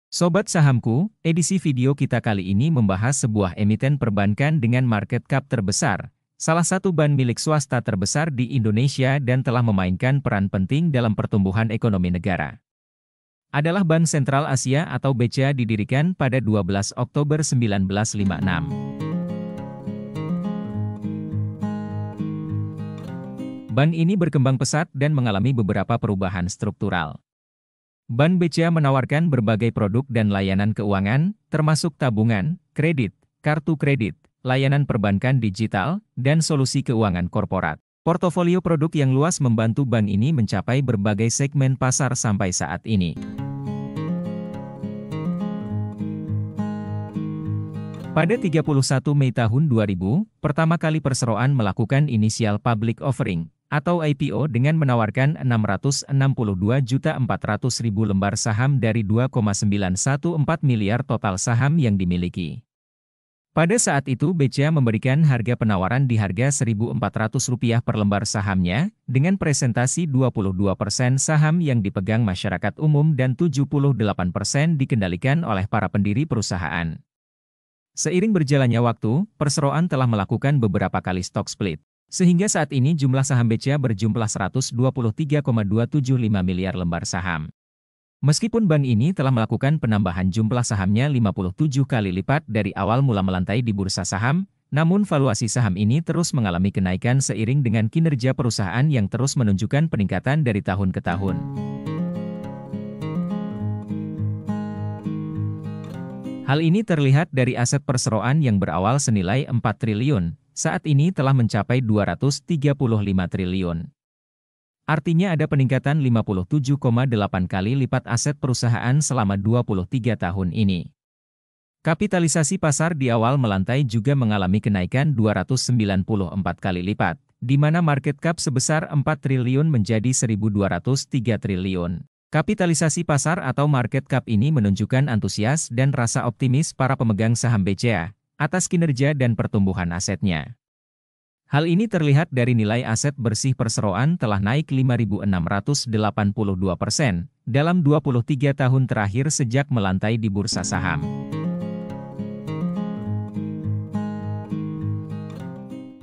Sobat Sahamku, edisi video kita kali ini membahas sebuah emiten perbankan dengan market cap terbesar, salah satu bank milik swasta terbesar di Indonesia dan telah memainkan peran penting dalam pertumbuhan ekonomi negara. Adalah Bank Sentral Asia atau BCA didirikan pada 12 Oktober 1956. Bank ini berkembang pesat dan mengalami beberapa perubahan struktural. Bank BCA menawarkan berbagai produk dan layanan keuangan, termasuk tabungan, kredit, kartu kredit, layanan perbankan digital, dan solusi keuangan korporat. Portofolio produk yang luas membantu bank ini mencapai berbagai segmen pasar sampai saat ini. Pada 31 Mei tahun 2000, pertama kali Perseroan melakukan initial public offering, atau IPO dengan menawarkan 662.400.000 lembar saham dari 2,914 miliar total saham yang dimiliki. Pada saat itu BCA memberikan harga penawaran di harga Rp1.400 per lembar sahamnya, dengan presentasi 22% saham yang dipegang masyarakat umum dan 78% dikendalikan oleh para pendiri perusahaan. Seiring berjalannya waktu, Perseroan telah melakukan beberapa kali stock split. Sehingga saat ini jumlah saham BCA berjumlah 123,275 miliar lembar saham. Meskipun bank ini telah melakukan penambahan jumlah sahamnya 57 kali lipat dari awal mula melantai di bursa saham, namun valuasi saham ini terus mengalami kenaikan seiring dengan kinerja perusahaan yang terus menunjukkan peningkatan dari tahun ke tahun. Hal ini terlihat dari aset Perseroan yang berawal senilai 4 triliun, saat ini telah mencapai 235 triliun. Artinya ada peningkatan 57,8 kali lipat aset perusahaan selama 23 tahun ini. Kapitalisasi pasar di awal melantai juga mengalami kenaikan 294 kali lipat, di mana market cap sebesar 4 triliun menjadi 1.203 triliun. Kapitalisasi pasar atau market cap ini menunjukkan antusias dan rasa optimis para pemegang saham BCA atas kinerja dan pertumbuhan asetnya. Hal ini terlihat dari nilai aset bersih Perseroan telah naik 5.682% dalam 23 tahun terakhir sejak melantai di bursa saham.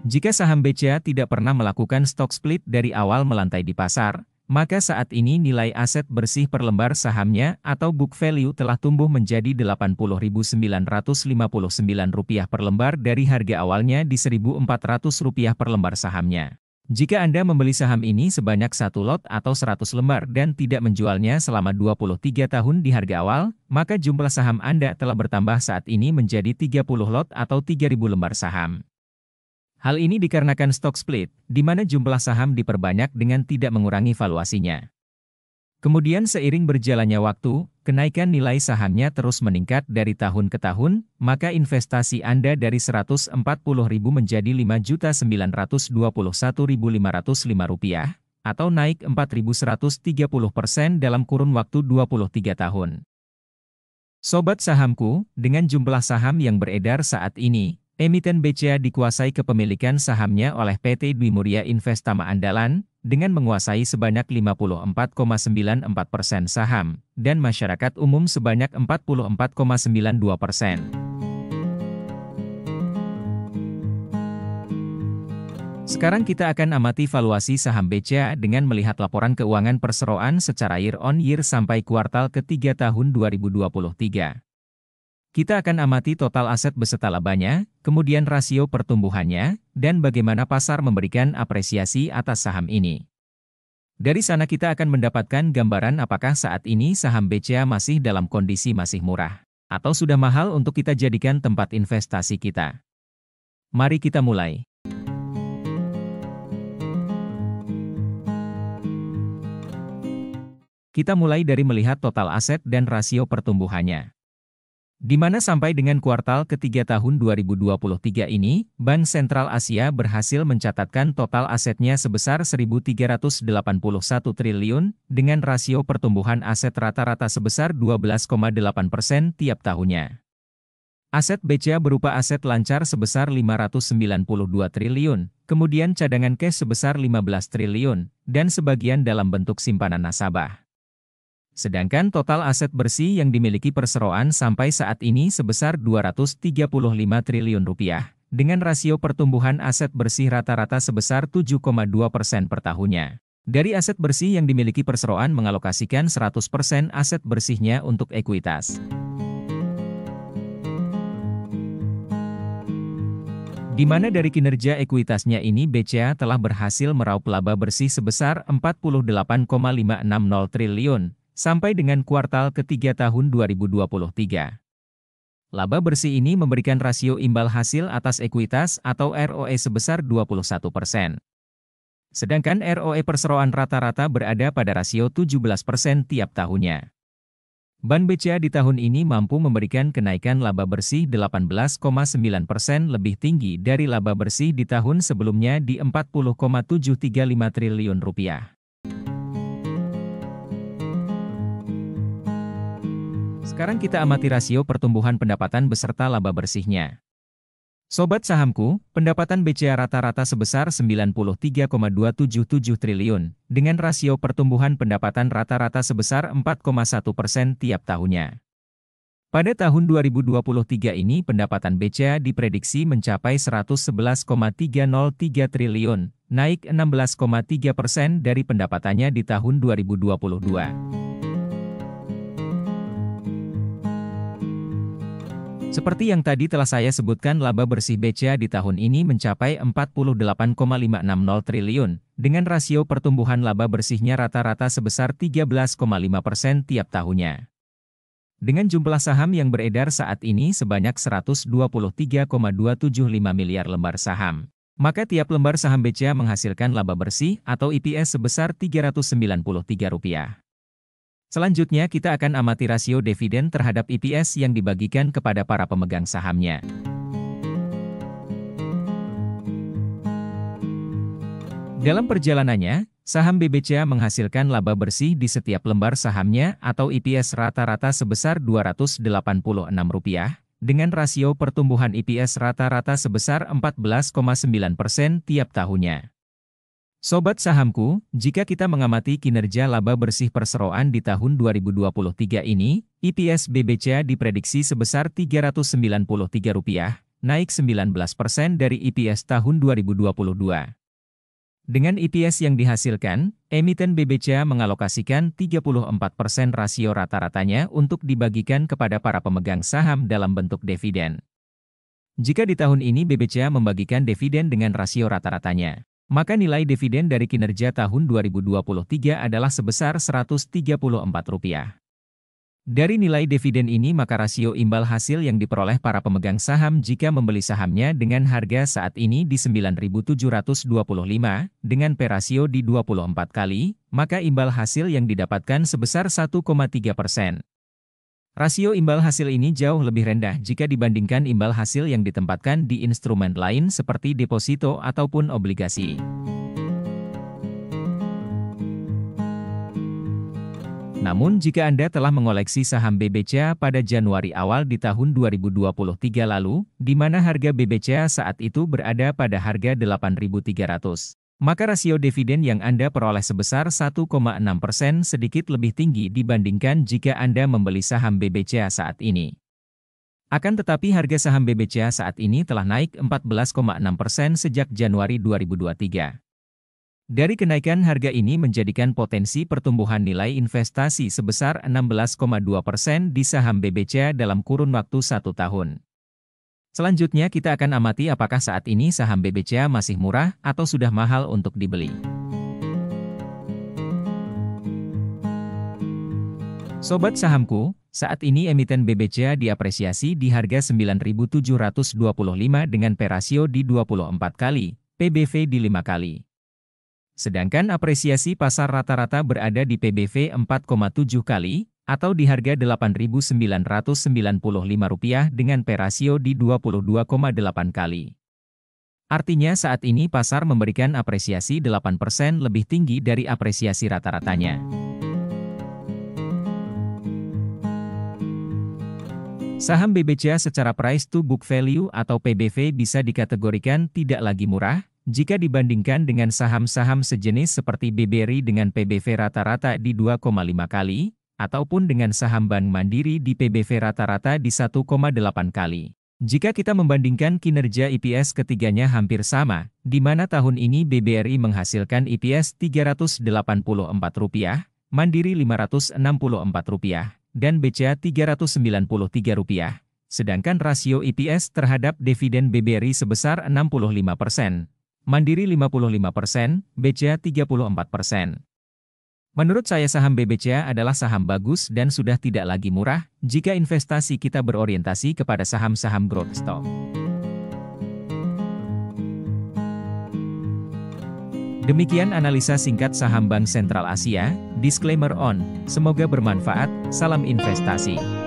Jika saham BCA tidak pernah melakukan stock split dari awal melantai di pasar, maka saat ini nilai aset bersih per lembar sahamnya atau book value telah tumbuh menjadi Rp80.959 per lembar dari harga awalnya di Rp1.400 per lembar sahamnya. Jika Anda membeli saham ini sebanyak 1 lot atau 100 lembar dan tidak menjualnya selama 23 tahun di harga awal, maka jumlah saham Anda telah bertambah saat ini menjadi 30 lot atau 3.000 lembar saham. Hal ini dikarenakan stock split, di mana jumlah saham diperbanyak dengan tidak mengurangi valuasinya. Kemudian seiring berjalannya waktu, kenaikan nilai sahamnya terus meningkat dari tahun ke tahun, maka investasi Anda dari Rp140.000 menjadi Rp5.921.505, atau naik 4.130% dalam kurun waktu 23 tahun. Sobat sahamku, dengan jumlah saham yang beredar saat ini, emiten BCA dikuasai kepemilikan sahamnya oleh PT Dwi Muria Investama Andalan, dengan menguasai sebanyak 54,94% saham, dan masyarakat umum sebanyak 44,92%. Sekarang kita akan amati valuasi saham BCA dengan melihat laporan keuangan Perseroan secara year on year sampai kuartal ketiga tahun 2023. Kita akan amati total aset beserta labanya, kemudian rasio pertumbuhannya, dan bagaimana pasar memberikan apresiasi atas saham ini. Dari sana kita akan mendapatkan gambaran apakah saat ini saham BCA masih dalam kondisi masih murah, atau sudah mahal untuk kita jadikan tempat investasi kita. Mari kita mulai. Kita mulai dari melihat total aset dan rasio pertumbuhannya. Di mana sampai dengan kuartal ketiga tahun 2023 ini, Bank Sentral Asia berhasil mencatatkan total asetnya sebesar Rp1.381 triliun, dengan rasio pertumbuhan aset rata-rata sebesar 12,8% tiap tahunnya. Aset BCA berupa aset lancar sebesar Rp592 triliun, kemudian cadangan cash sebesar Rp15 triliun, dan sebagian dalam bentuk simpanan nasabah. Sedangkan total aset bersih yang dimiliki perseroan sampai saat ini sebesar Rp235 triliun, dengan rasio pertumbuhan aset bersih rata-rata sebesar 7,2% per tahunnya. Dari aset bersih yang dimiliki perseroan mengalokasikan 100% aset bersihnya untuk ekuitas. Di mana dari kinerja ekuitasnya ini BCA telah berhasil meraup laba bersih sebesar Rp48,560 triliun, sampai dengan kuartal ketiga tahun 2023. Laba bersih ini memberikan rasio imbal hasil atas ekuitas atau ROE sebesar 21%. Sedangkan ROE perseroan rata-rata berada pada rasio 17% tiap tahunnya. Bank BCA di tahun ini mampu memberikan kenaikan laba bersih 18,9% lebih tinggi dari laba bersih di tahun sebelumnya di Rp40,735 triliun. Sekarang kita amati rasio pertumbuhan pendapatan beserta laba bersihnya. Sobat sahamku, pendapatan BCA rata-rata sebesar Rp93,277 triliun, dengan rasio pertumbuhan pendapatan rata-rata sebesar 4,1% tiap tahunnya. Pada tahun 2023 ini pendapatan BCA diprediksi mencapai Rp111,303 triliun, naik 16,3% dari pendapatannya di tahun 2022. Seperti yang tadi telah saya sebutkan, laba bersih BCA di tahun ini mencapai Rp48,560 triliun, dengan rasio pertumbuhan laba bersihnya rata-rata sebesar 13,5% tiap tahunnya. Dengan jumlah saham yang beredar saat ini sebanyak 123,275 miliar lembar saham, maka tiap lembar saham BCA menghasilkan laba bersih atau EPS sebesar Rp393. Selanjutnya kita akan amati rasio dividen terhadap EPS yang dibagikan kepada para pemegang sahamnya. Dalam perjalanannya, saham BBCA menghasilkan laba bersih di setiap lembar sahamnya atau EPS rata-rata sebesar Rp286, dengan rasio pertumbuhan EPS rata-rata sebesar 14,9% tiap tahunnya. Sobat sahamku, jika kita mengamati kinerja laba bersih perseroan di tahun 2023 ini, EPS BBCA diprediksi sebesar Rp393, naik 19% dari EPS tahun 2022. Dengan EPS yang dihasilkan, emiten BBCA mengalokasikan 34% rasio rata-ratanya untuk dibagikan kepada para pemegang saham dalam bentuk dividen. Jika di tahun ini BBCA membagikan dividen dengan rasio rata-ratanya, maka nilai dividen dari kinerja tahun 2023 adalah sebesar Rp134. Dari nilai dividen ini maka rasio imbal hasil yang diperoleh para pemegang saham jika membeli sahamnya dengan harga saat ini di Rp9.725, dengan P rasio di 24 kali, maka imbal hasil yang didapatkan sebesar 1,3%. Rasio imbal hasil ini jauh lebih rendah jika dibandingkan imbal hasil yang ditempatkan di instrumen lain seperti deposito ataupun obligasi. Namun jika Anda telah mengoleksi saham BBCA pada Januari awal di tahun 2023 lalu, di mana harga BBCA saat itu berada pada harga Rp8.300. Maka rasio dividen yang Anda peroleh sebesar 1,6% sedikit lebih tinggi dibandingkan jika Anda membeli saham BBCA saat ini. Akan tetapi harga saham BBCA saat ini telah naik 14,6% sejak Januari 2023. Dari kenaikan harga ini menjadikan potensi pertumbuhan nilai investasi sebesar 16,2% di saham BBCA dalam kurun waktu 1 tahun. Selanjutnya kita akan amati apakah saat ini saham BBCA masih murah atau sudah mahal untuk dibeli. Sobat sahamku, saat ini emiten BBCA diapresiasi di harga Rp9.725 dengan P rasio di 24 kali, PBV di 5 kali. Sedangkan apresiasi pasar rata-rata berada di PBV 4,7 kali, atau di harga Rp8.995 dengan P rasio di 22,8 kali. Artinya saat ini pasar memberikan apresiasi 8% lebih tinggi dari apresiasi rata-ratanya. Saham BBCA secara price to book value atau PBV bisa dikategorikan tidak lagi murah, jika dibandingkan dengan saham-saham sejenis seperti BBRI dengan PBV rata-rata di 2,5 kali, ataupun dengan saham Bank Mandiri di PBV rata-rata di 1,8 kali. Jika kita membandingkan kinerja EPS ketiganya hampir sama, di mana tahun ini BBRI menghasilkan EPS Rp384, Mandiri Rp564, dan BCA Rp393, sedangkan rasio EPS terhadap dividen BBRI sebesar 65%, Mandiri 55%, BCA 34%. Menurut saya saham BBCA adalah saham bagus dan sudah tidak lagi murah jika investasi kita berorientasi kepada saham-saham growth stock. Demikian analisa singkat saham Bank Sentral Asia, disclaimer on, semoga bermanfaat, salam investasi.